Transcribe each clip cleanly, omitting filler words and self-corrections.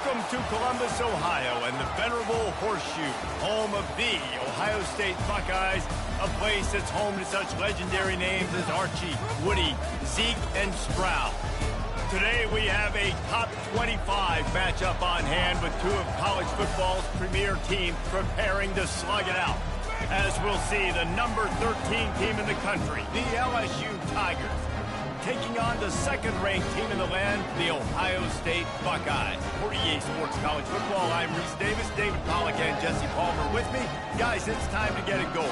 Welcome to Columbus, Ohio, and the venerable Horseshoe, home of the Ohio State Buckeyes, a place that's home to such legendary names as Archie, Woody, Zeke, and Stroud. Today we have a top 25 matchup on hand with two of college football's premier teams preparing to slug it out. As we'll see, the number 13 team in the country, the LSU Tigers, taking on the second-ranked team in the land, the Ohio State Buckeyes. For EA Sports College Football, I'm Reese Davis, David Pollack, and Jesse Palmer with me. Guys, it's time to get it going.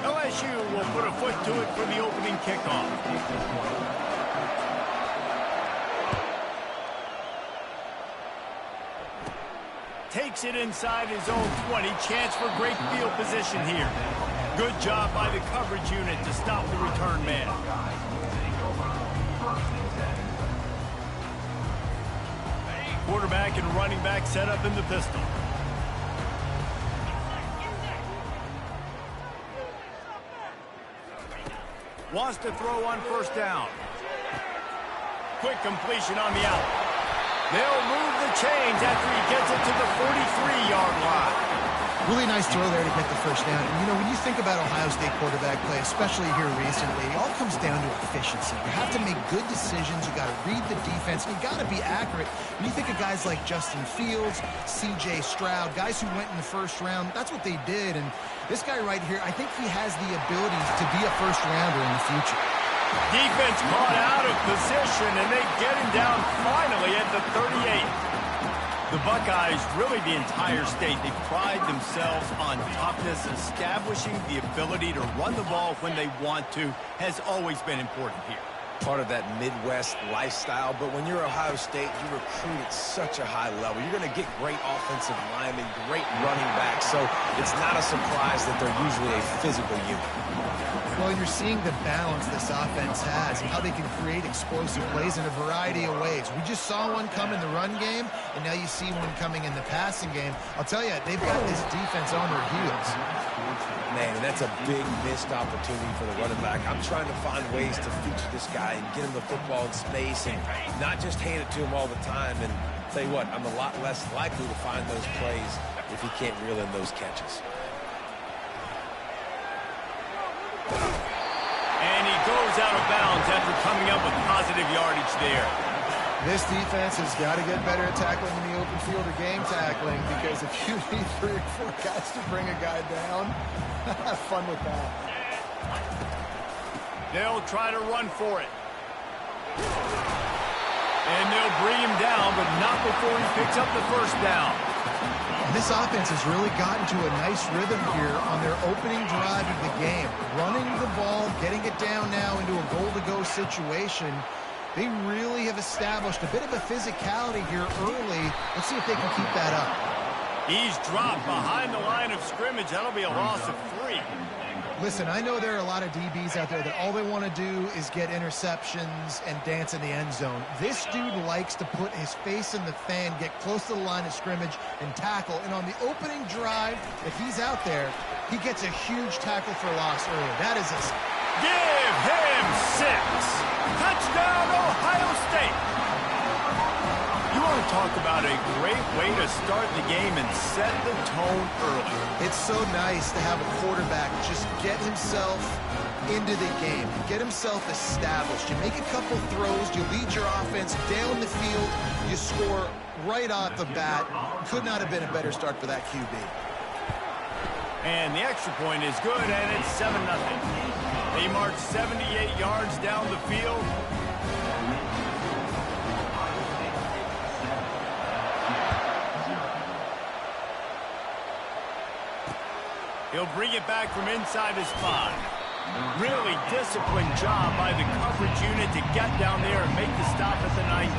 LSU will put a foot to it for the opening kickoff. Takes it inside his own 20. Chance for great field position here. Good job by the coverage unit to stop the return man. Quarterback and running back set up in the pistol. Wants to throw on first down. Quick completion on the out. They'll move the chains after he gets it to the 43-yard line. Really nice throw there to get the first down. And, you know, when you think about Ohio State quarterback play, especially here recently, it all comes down to efficiency. You have to make good decisions. You got to read the defense. And you got to be accurate. When you think of guys like Justin Fields, C.J. Stroud, guys who went in the first round, that's what they did. And this guy right here, I think he has the ability to be a first-rounder in the future. Defense caught out of position, and they get him down finally at the 38. The Buckeyes, really the entire state, they pride themselves on toughness. Establishing the ability to run the ball when they want to has always been important here. Part of that Midwest lifestyle, but when you're Ohio State, you recruit at such a high level. You're going to get great offensive linemen, great running backs, so it's not a surprise that they're usually a physical unit. Well, you're seeing the balance this offense has and how they can create explosive plays in a variety of ways. We just saw one come in the run game, and now you see one coming in the passing game. I'll tell you, they've got this defense on their heels. Man, and that's a big missed opportunity for the running back. I'm trying to find ways to feature this guy and get him the football in space and not just hand it to him all the time. And I'll tell you what, I'm a lot less likely to find those plays if he can't reel in those catches. And he goes out of bounds after coming up with positive yardage there. This defense has got to get better at tackling in the open field or game tackling, because if you need 3 or 4 guys to bring a guy down, have fun with that. They'll try to run for it. And they'll bring him down, but not before he picks up the first down. And this offense has really gotten to a nice rhythm here on their opening drive of the game. Running the ball, getting it down now into a goal-to-go situation. They really have established a bit of a physicality here early. Let's see if they can keep that up. He's dropped behind the line of scrimmage. That'll be a loss of 3. Listen, I know there are a lot of DBs out there that all they want to do is get interceptions and dance in the end zone. This dude likes to put his face in the fan, get close to the line of scrimmage, and tackle. And on the opening drive, if he's out there, he gets a huge tackle for loss early. That is a... Give him 6. Touchdown, Ohio State. You want to talk about a great way to start the game and set the tone early. It's so nice to have a quarterback just get himself into the game, get himself established. You make a couple throws, you lead your offense down the field, you score right off the bat. Could not have been a better start for that QB. And the extra point is good, and it's 7-0. They march 78 yards down the field. He'll bring it back from inside his 5. Really disciplined job by the coverage unit to get down there and make the stop at the 19.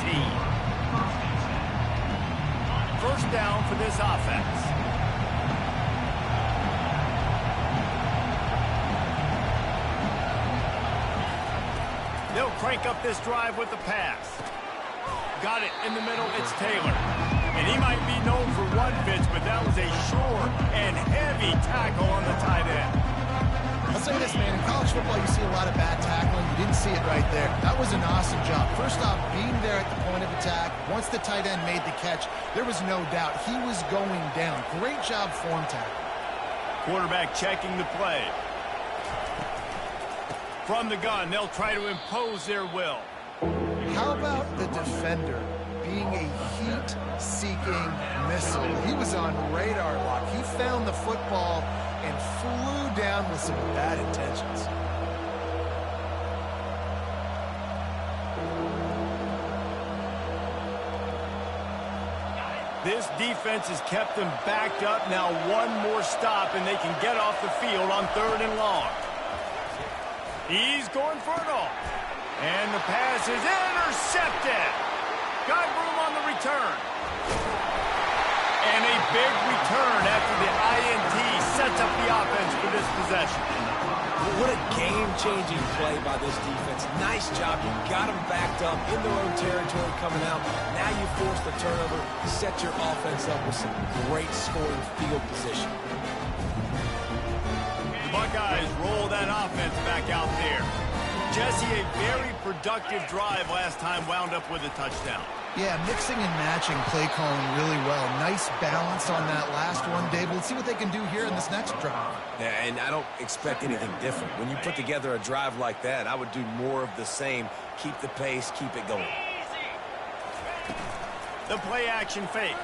First down for this offense. They'll crank up this drive with the pass. Got it in the middle. It's Taylor. And he might be known for one pitch, but that was a sure and heavy tackle on the tight end. I'll say this, man. In college football, you see a lot of bad tackling. You didn't see it right there. That was an awesome job. First off, being there at the point of attack. Once the tight end made the catch, there was no doubt he was going down. Great job form tackle. Quarterback checking the play. From the gun, they'll try to impose their will. How about the defender being a heat-seeking missile? He was on radar lock. He found the football and flew down with some bad intentions. This defense has kept them backed up. Now one more stop, and they can get off the field on 3rd and long. He's going for it all. And the pass is intercepted. Got room on the return. And a big return after the INT sets up the offense for this possession. What a game-changing play by this defense. Nice job. You got them backed up in their own territory coming out. Now you force the turnover, set your offense up with some great scoring field position. The Buckeyes roll that offense back out there. Jesse, a very productive drive last time, wound up with a touchdown. Yeah, mixing and matching play calling really well. Nice balance on that last one, Dave. Let's see what they can do here in this next drive. Yeah, and I don't expect anything different. When you put together a drive like that, I would do more of the same. Keep the pace, keep it going. The play action fake.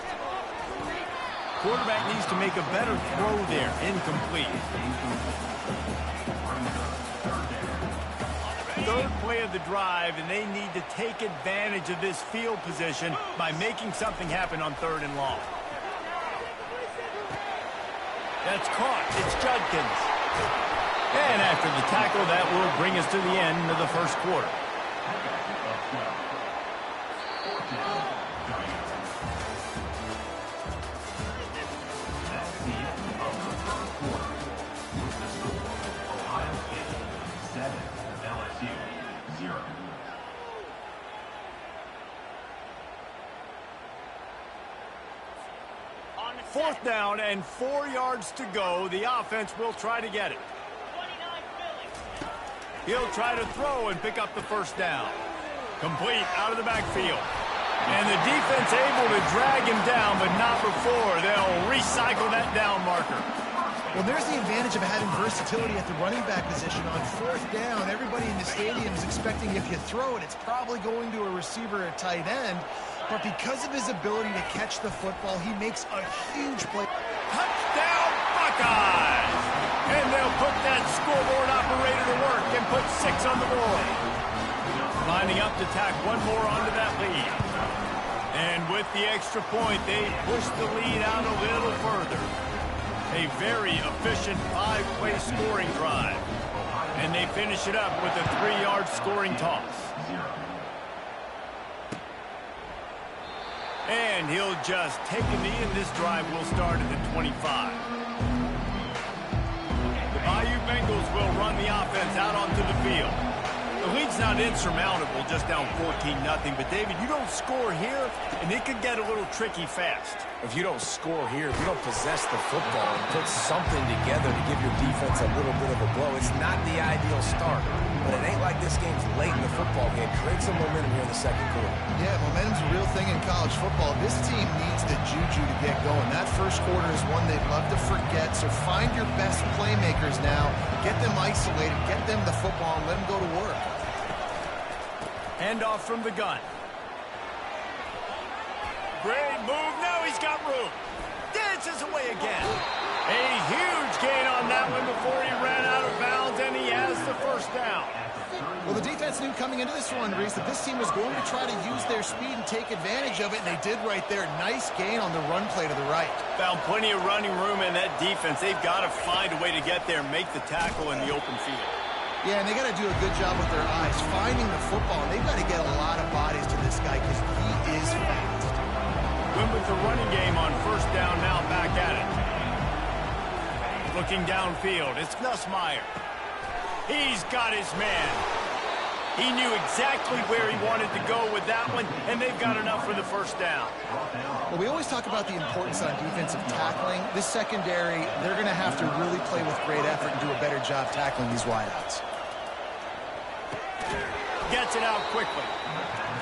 Quarterback needs to make a better throw there. Incomplete. Third play of the drive, and they need to take advantage of this field position by making something happen on 3rd and long. That's caught. It's Judkins. And after the tackle, that will bring us to the end of the first quarter. Fourth down and 4 yards to go. The offense will try to get it. He'll try to throw and pick up the first down. Complete out of the backfield. And the defense able to drag him down, but not before they'll recycle that down marker. Well, there's the advantage of having versatility at the running back position. On 4th down, everybody in the stadium is expecting if you throw it, it's probably going to a receiver or tight end. But because of his ability to catch the football, he makes a huge play. Touchdown, Buckeyes! And they'll put that scoreboard operator to work and put 6 on the board. Lining up to tack one more onto that lead. And with the extra point, they push the lead out a little further. A very efficient 5-play scoring drive. And they finish it up with a 3-yard scoring toss. And he'll just take a knee, and this drive will start at the 25. The Bayou Bengals will run the offense out onto the field. The lead's not insurmountable, just down 14-0. But, David, you don't score here, and it could get a little tricky fast. If you don't score here, if you don't possess the football and put something together to give your defense a little bit of a blow, it's not the ideal start. But it ain't like this game's late in the football game. Create some momentum here in the second quarter. Yeah, momentum's a real thing in college football. This team needs the juju to get going. That first quarter is one they'd love to forget, so find your best playmakers now. Get them isolated, get them the football, and let them go to work. Handoff from the gun. Great move. Now he's got room. Dances away again. A huge gain on that one before he ran out of bounds, and he has the first down. Well, the defense knew coming into this one, Reese, that this team was going to try to use their speed and take advantage of it, and they did right there. Nice gain on the run play to the right. Found plenty of running room in that defense. They've got to find a way to get there and make the tackle in the open field. Yeah, and they got to do a good job with their eyes, finding the football. And they've got to get a lot of bodies to this guy because he is fast. Win with the running game on first down, now back at it. Looking downfield, it's Nussmeier. He's got his man. He knew exactly where he wanted to go with that one, and they've got enough for the first down. Well, we always talk about the importance on defensive tackling. This secondary, they're going to have to really play with great effort and do a better job tackling these wideouts. Gets it out quickly.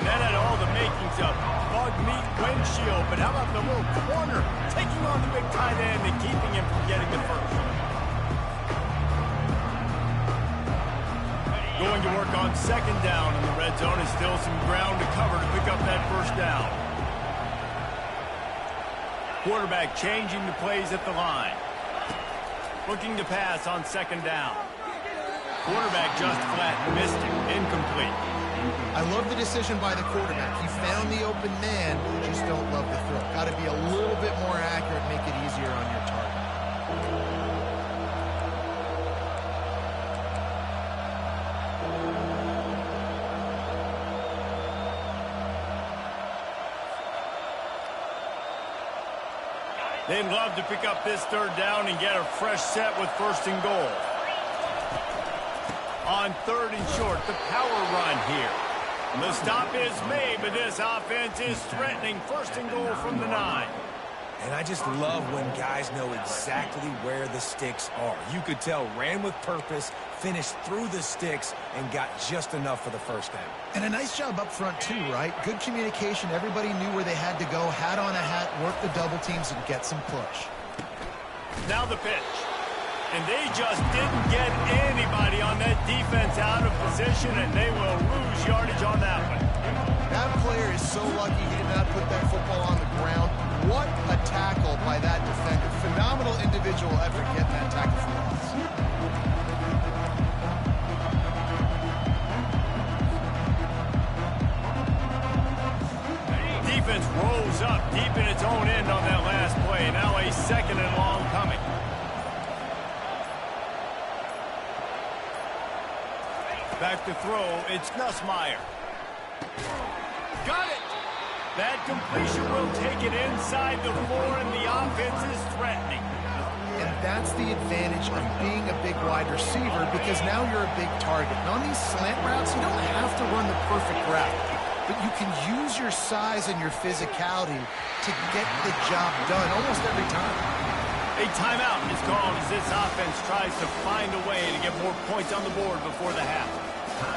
That had all the makings of bug meat windshield, but how about the little corner taking on the big tight end and keeping him from getting the first? Going to work on second down in the red zone, and still some ground to cover to pick up that first down. Quarterback changing the plays at the line. Looking to pass on second down. Quarterback just flat missed it. Incomplete. I love the decision by the quarterback. He found the open man, just don't love the throw. Got to be a little bit more accurate, make it easier on your target. They'd love to pick up this third down and get a fresh set with first and goal. On third and short, the power run here. The stop is made, but this offense is threatening first and goal from the 9. And I just love when guys know exactly where the sticks are. You could tell ran with purpose, finished through the sticks, and got just enough for the first down. And a nice job up front too, right? Good communication. Everybody knew where they had to go, hat on a hat, work the double teams, and get some push. Now the pitch. And they just didn't get anybody on that defense out of position, and they will lose yardage on that one. That player is so lucky he did not put that football on the ground. What a tackle by that defender. Phenomenal individual effort getting that tackle for loss. Defense rolls up deep in its own end on that last play. Now a second and long coming. Back to throw, it's Nussmeier. Got it! That completion will take it inside the 4, and the offense is threatening. And that's the advantage of being a big wide receiver, because now you're a big target. And on these slant routes, you don't have to run the perfect route, but you can use your size and your physicality to get the job done almost every time. A timeout is called as this offense tries to find a way to get more points on the board before the half.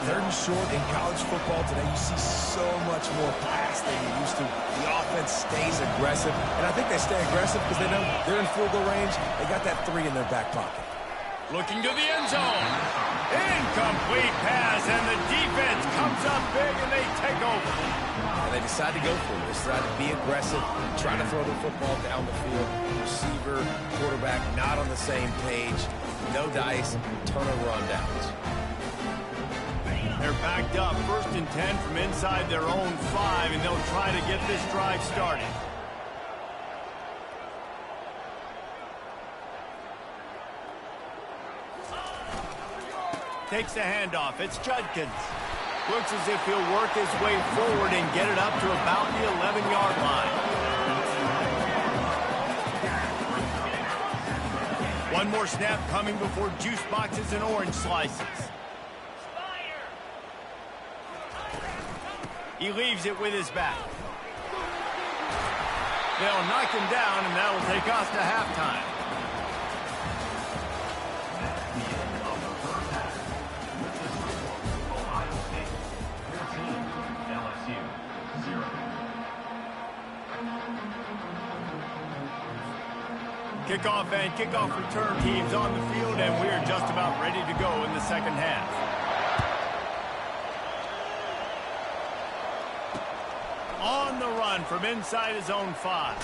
Third and short in college football today, you see so much more pass than you used to. The offense stays aggressive, and I think they stay aggressive because they know they're in field goal range. They got that 3 in their back pocket. Looking to the end zone. Incomplete pass, and the defense comes up big, and they take over. And they decide to go for it. They decide to be aggressive, try to throw the football down the field. Receiver, quarterback, not on the same page. No dice, ton of rundowns. They're backed up, 1st and 10 from inside their own 5, and they'll try to get this drive started. Takes the handoff. It's Judkins. Looks as if he'll work his way forward and get it up to about the 11-yard line. One more snap coming before juice boxes and orange slices. He leaves it with his back. They'll knock him down, and that will take us to halftime. Kickoff and kickoff return teams on the field, and we're just about ready to go in the second half. On the run from inside his own 5.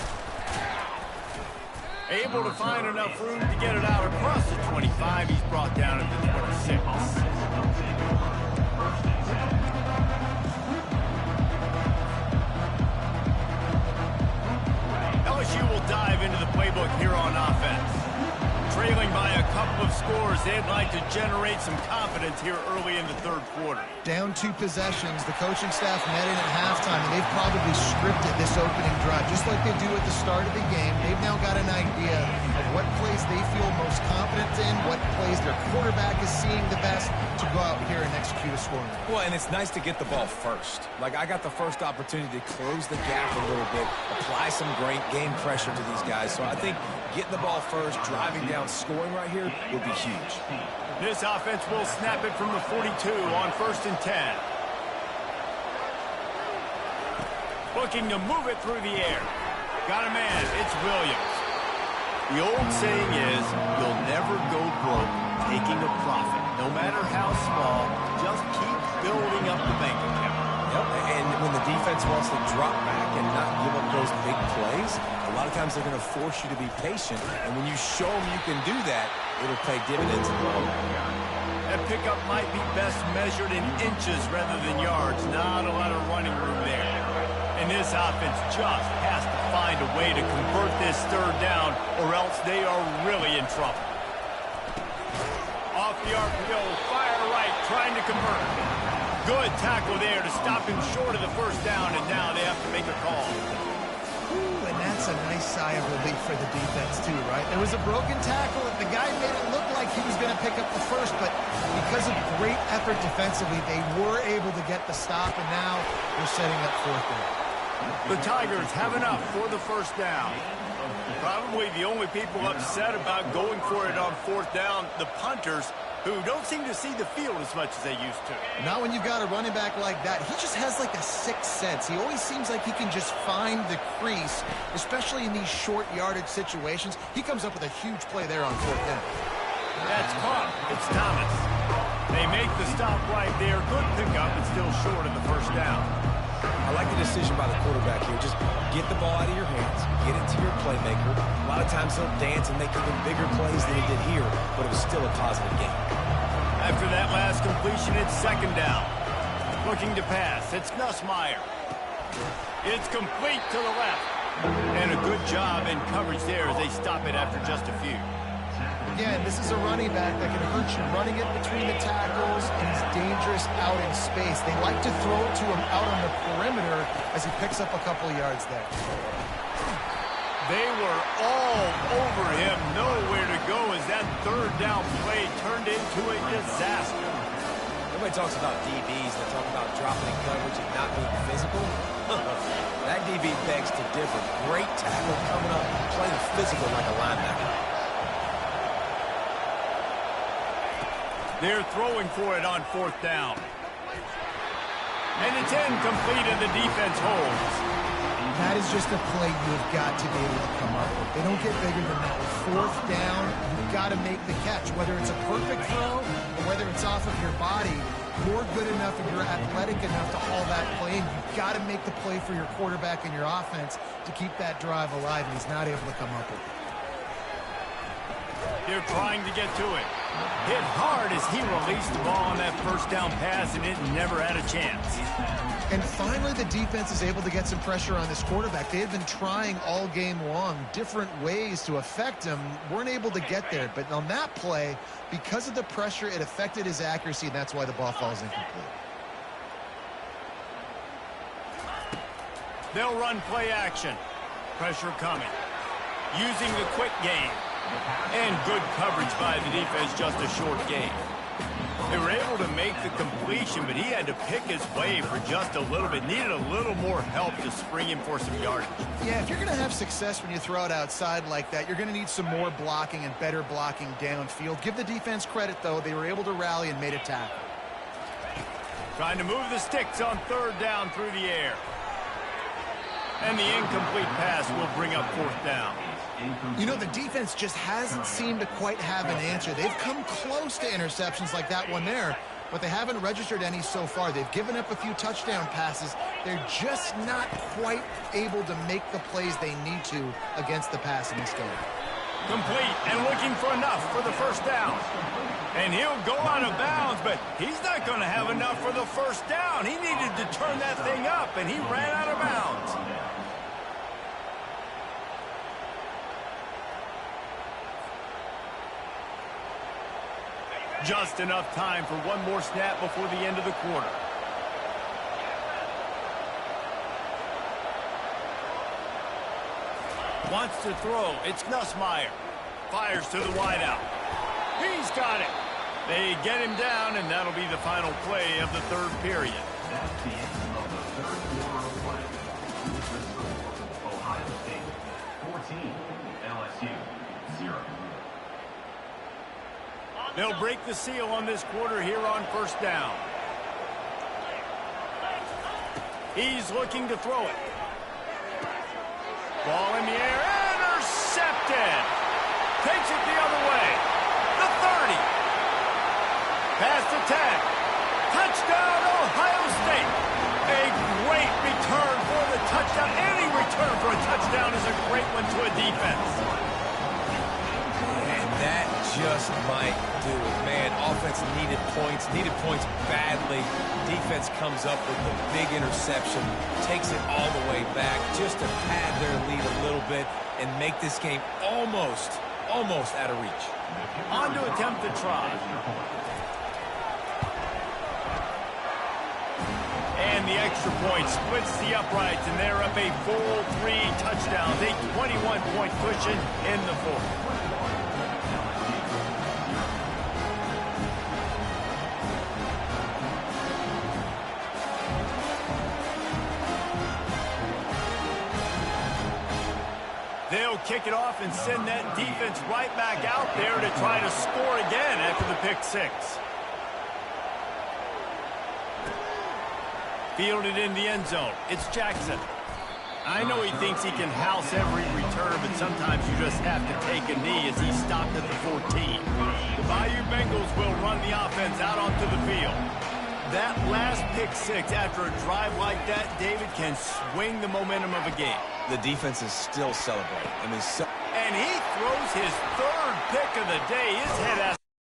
Able to find enough room to get it out across the 25. He's brought down at the 26. LSU will dive into the playbook here on offense. trailing by a couple of scores. They'd like to generate some confidence here early in the third quarter. Down 2 possessions, the coaching staff met in at halftime, and they've probably scripted this opening drive, just like they do at the start of the game. They've now got an idea of what plays they feel most confident in, what plays their quarterback is seeing the best to go out here and execute a scoring. Well, and it's nice to get the ball first. Like, I got the first opportunity to close the gap a little bit, apply some great game pressure to these guys. So I think getting the ball first, driving down, scoring right here would be huge. This offense will snap it from the 42 on 1st and 10. Looking to move it through the air. Got a man. It's Williams. The old saying is, you'll never go broke taking a profit. No matter how small, just keep building up the bank account. Yep, and when the defense wants to drop back and not give up those big plays, a lot of times they're going to force you to be patient. And when you show them you can do that, it'll pay dividends in the long run. That pickup might be best measured in inches rather than yards. Not a lot of running room there. And this offense just has to find a way to convert this third down, or else they are really in trouble. Off the RPO, fire right, trying to convert. Good tackle there to stop him short of the first down, and now they have to make a call. Ooh, and that's a nice sigh of relief for the defense too, right? There was a broken tackle, and the guy made it look like he was going to pick up the first, but because of great effort defensively, they were able to get the stop, and now they're setting up 4th down. The Tigers have enough for the first down. Probably the only people upset about going for it on 4th down, the punters, who don't seem to see the field as much as they used to. Not when you've got a running back like that. He just has like a sixth sense. He always seems like he can just find the crease, especially in these short yardage situations. He comes up with a huge play there on 4th down. That's caught. It's Thomas. They make the stop right there. Good pickup, but still short of the first down. I like the decision by the quarterback here. Just get the ball out of your hands, get it to your playmaker. A lot of times he'll dance and make even bigger plays than he did here, but it was still a positive game. After that last completion, it's 2nd down. Looking to pass, it's Nussmeier. It's complete to the left. And a good job in coverage there as they stop it after just a few. Again, this is a running back that can hurt you running it between the tackles, and he's dangerous out in space. They like to throw it to him out on the perimeter as he picks up a couple of yards there. They were all over him, nowhere to go as that 3rd down play turned into a disaster. Everybody talks about DBs, they talk about dropping in coverage and not being physical. That DB begs to differ. Great tackle coming up, playing physical like a linebacker. They're throwing for it on 4th down. And it's incomplete and the defense holds. That is just a play you've got to be able to come up with. They don't get bigger than that. 4th down, you've got to make the catch. Whether it's a perfect throw or whether it's off of your body, you're good enough and you're athletic enough to haul that play in. You've got to make the play for your quarterback and your offense to keep that drive alive, and he's not able to come up with it. They're trying to get to it. Hit hard as he released the ball on that 1st down pass, and it never had a chance. And finally, the defense is able to get some pressure on this quarterback. They had been trying all game long different ways to affect him. Weren't able to get there. But on that play, because of the pressure, it affected his accuracy, and that's why the ball falls incomplete. They'll run play action. Pressure coming. Using the quick game. And good coverage by the defense, just a short game. They were able to make the completion, but he had to pick his way for just a little bit. Needed a little more help to spring him for some yardage. Yeah, if you're going to have success when you throw it outside like that, you're going to need some more blocking and better blocking downfield. Give the defense credit, though. They were able to rally and made a tackle. Trying to move the sticks on 3rd down through the air. And the incomplete pass will bring up 4th down. You know, the defense just hasn't seemed to quite have an answer. They've come close to interceptions like that one there, but they haven't registered any so far. They've given up a few touchdown passes. They're just not quite able to make the plays they need to against the pass in this game. Complete and looking for enough for the 1st down. And he'll go out of bounds, but he's not going to have enough for the 1st down. He needed to turn that thing up, and he ran out of bounds. Just enough time for one more snap before the end of the quarter. Wants to throw. It's Nussmeier. Fires to the wideout. He's got it. They get him down, and that'll be the final play of the third period. That's the end of the third quarter of play. Ohio State 14, LSU 0. They'll break the seal on this quarter here on first down. He's looking to throw it. Ball in the air, intercepted. Takes it the other way. The 30. Past the 10. Touchdown, Ohio State. A great return for the touchdown. Any return for a touchdown is a great one to a defense. And that just might do it. Man, offense needed points badly. Defense comes up with the big interception, takes it all the way back just to pad their lead a little bit and make this game almost out of reach. On to attempt the try. And the extra point splits the uprights, and they're up a full 3 touchdowns, a 21-point cushion in the fourth. They'll kick it off and send that defense right back out there to try to score again after the pick 6. Fielded in the end zone. It's Jackson. I know he thinks he can house every return, but sometimes you just have to take a knee as he stopped at the 14. The Bayou Bengals will run the offense out onto the field. That last pick 6 after a drive like that, David, can swing the momentum of a game. The defense is still celebrating. And he throws his third pick of the day. His head has